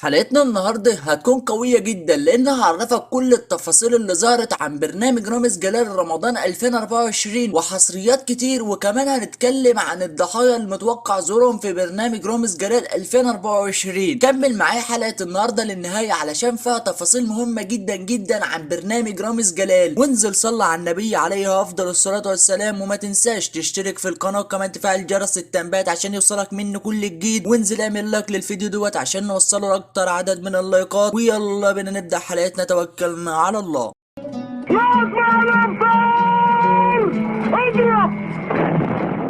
حلقتنا النهارده هتكون قوية جدا لأنها هعرفك كل التفاصيل اللي ظهرت عن برنامج رامز جلال رمضان 2024 وحصريات كتير، وكمان هنتكلم عن الضحايا المتوقع ظهورهم في برنامج رامز جلال 2024. كمل معايا حلقة النهارده للنهاية علشان فيها تفاصيل مهمة جدا جدا عن برنامج رامز جلال. وانزل صلى على النبي عليه أفضل الصلاة والسلام، وما تنساش تشترك في القناة وكمان تفعل جرس التنبيهات عشان يوصلك منه كل جديد، وانزل اعمل لايك للفيديو دوت عشان نوصله اكتر عدد من اللايكات. ويلا بينا نبدأ حلقتنا، توكلنا على الله.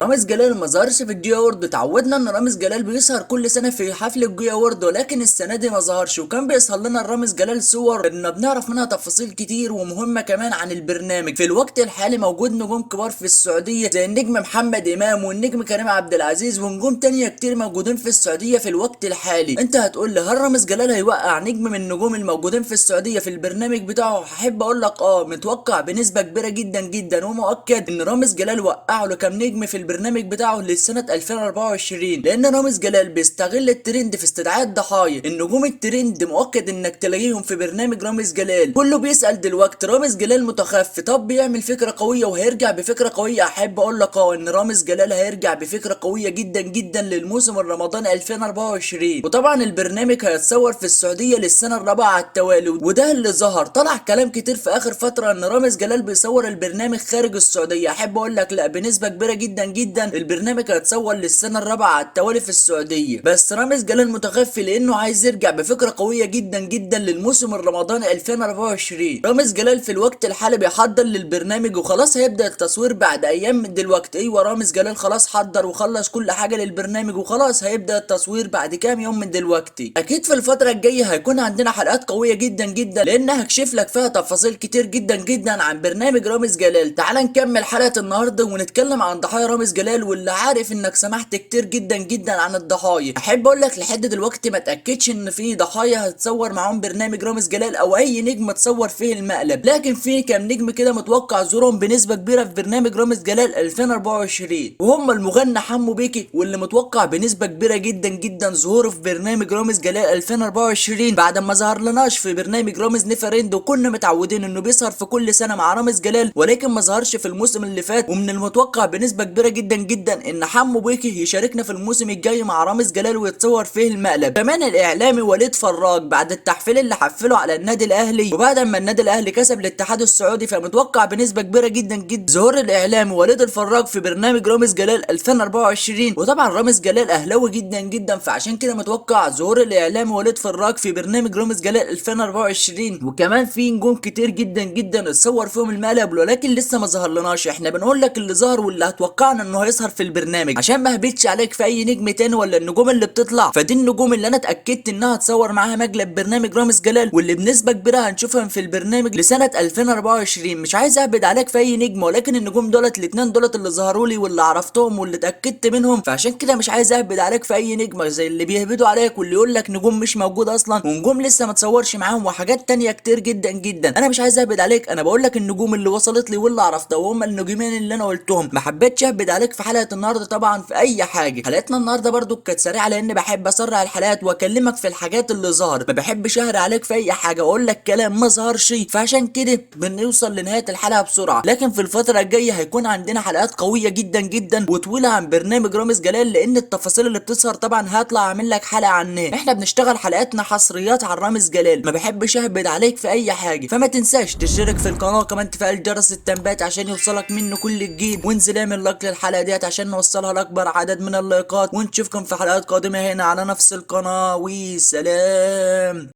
رامز جلال ما ظهرش في الجي اوورد. اتعودنا ان رامز جلال بيظهر كل سنه في حفل الجي اوورد، ولكن السنه دي ما ظهرش، وكان بيظهر لنا رامز جلال صور ان بنعرف منها تفاصيل كتير ومهمه كمان عن البرنامج. في الوقت الحالي موجود نجوم كبار في السعوديه زي النجم محمد امام والنجم كريم عبد العزيز ونجوم تانية كتير موجودين في السعوديه في الوقت الحالي. انت هتقول لي هل رامز جلال هيوقع نجم من النجوم الموجودين في السعوديه في البرنامج بتاعه؟ هحب اقول لك متوقع بنسبه كبيره جدا جدا ومؤكد ان رامز جلال وقع له كام نجم في البرنامج بتاعه لسنة 2024، لان رامز جلال بيستغل الترند في استدعاء الضحايا. النجوم الترند مؤكد انك تلاقيهم في برنامج رامز جلال. كله بيسأل دلوقتي رامز جلال متخفي، طب بيعمل فكرة قوية وهيرجع بفكرة قوية. احب اقول لك ان رامز جلال هيرجع بفكرة قوية جدا جدا للموسم الرمضان 2024، وطبعا البرنامج هيتصور في السعودية للسنة الرابعة على التوالي. وده اللي ظهر، طلع كلام كتير في اخر فترة ان رامز جلال بيصور البرنامج خارج السعودية. احب اقول لك لا، بنسبة كبيرة جدا جدا البرنامج هيتصور للسنة الرابعة على التوالي في السعودية. بس رامز جلال متخفي لانه عايز يرجع بفكرة قوية جدا جدا للموسم الرمضان 2024. رامز جلال في الوقت الحالي بيحضر للبرنامج وخلاص هيبدأ التصوير بعد ايام من دلوقتي. ايوه، رامز جلال خلاص حضر وخلص كل حاجة للبرنامج وخلاص هيبدأ التصوير بعد كام يوم من دلوقتي. اكيد في الفترة الجاية هيكون عندنا حلقات قوية جدا جدا لانها هكشف لك فيها تفاصيل كتير جدا جدا عن برنامج رامز جلال. تعال نكمل حلقة النهاردة ونتكلم عن ضحايا رامز جلال. واللي عارف انك سمعت كتير جدا جدا عن الضحايا، احب اقول لك لحد دلوقتي ما تاكدش ان في ضحايا هتصور معاهم برنامج رامز جلال او اي نجم تصور فيه المقلب، لكن في كام نجم كده متوقع ظهورهم بنسبه كبيره في برنامج رامز جلال 2024، وهم المغني حمو بيكي واللي متوقع بنسبه كبيره جدا جدا ظهوره في برنامج رامز جلال 2024 بعد ما ظهر لناش في برنامج رامز نيفرند. وكنا متعودين انه بيظهر في كل سنه مع رامز جلال ولكن ما ظهرش في الموسم اللي فات. ومن المتوقع بنسبه كبيره جدا جدا ان حمو بيكي يشاركنا في الموسم الجاي مع رامز جلال ويتصور فيه المقلب. كمان الاعلامي وليد فراج بعد التحفيل اللي حفله على النادي الاهلي وبعد ما النادي الاهلي كسب الاتحاد السعودي، فمتوقع بنسبه كبيره جدا جدا ظهور الاعلامي وليد الفراج في برنامج رامز جلال 2024. وطبعا رامز جلال اهلاوي جدا جدا، فعشان كده متوقع ظهور الاعلامي وليد فراج في برنامج رامز جلال 2024. وكمان في نجوم كتير جدا جدا اتصور فيهم المقلب ولكن لسه ما ظهر لناش. احنا بنقول لك اللي ظهر واللي هتوقعنا انه هيظهر في البرنامج عشان ما هبتش عليك في اي نجم تاني ولا النجوم اللي بتطلع. فدي النجوم اللي انا اتاكدت انها تصور معاها مقلب برنامج رامز جلال واللي بنسبه كبيره هنشوفهم في البرنامج لسنه 2024. مش عايز اهبد عليك في اي نجم، ولكن النجوم دولت الاثنين دولت اللي ظهروا لي واللي عرفتهم واللي اتاكدت منهم، فعشان كده مش عايز اهبد عليك في اي نجم زي اللي بيهبدوا عليك واللي يقول لك نجوم مش موجوده اصلا ونجوم لسه ما تصورش معاهم وحاجات تانية كتير جدا جدا. انا مش عايز اهبد عليك، انا بقول لك النجوم اللي وصلت لي واللي عرفتها وهم النجومين اللي انا قلتهم. ما حبيتش اهبد عليك في حلقه النهارده طبعا في اي حاجه. حلقتنا النهارده برضو كانت سريعه لان بحب اسرع الحلقات واكلمك في الحاجات اللي ظهرت، ما بحبش اهري عليك في اي حاجه واقول لك كلام ما ظهرش، فعشان كده بنوصل لنهايه الحلقه بسرعه. لكن في الفتره الجايه هيكون عندنا حلقات قويه جدا جدا وطويله عن برنامج رامز جلال لان التفاصيل اللي بتظهر طبعا هطلع اعمل لك حلقه عنها. احنا بنشتغل حلقاتنا حصريات عن رامز جلال، ما بحبش اهبد عليك في اي حاجه. فما تنساش تشترك في القناه وكمان تفعل جرس التنبيهات عشان يوصلك منه كل جديد، وانزل اعمل لايك للحلقه ديت عشان نوصلها لاكبر عدد من اللايكات. ونشوفكم في حلقات قادمه هنا على نفس القناه، وسلام.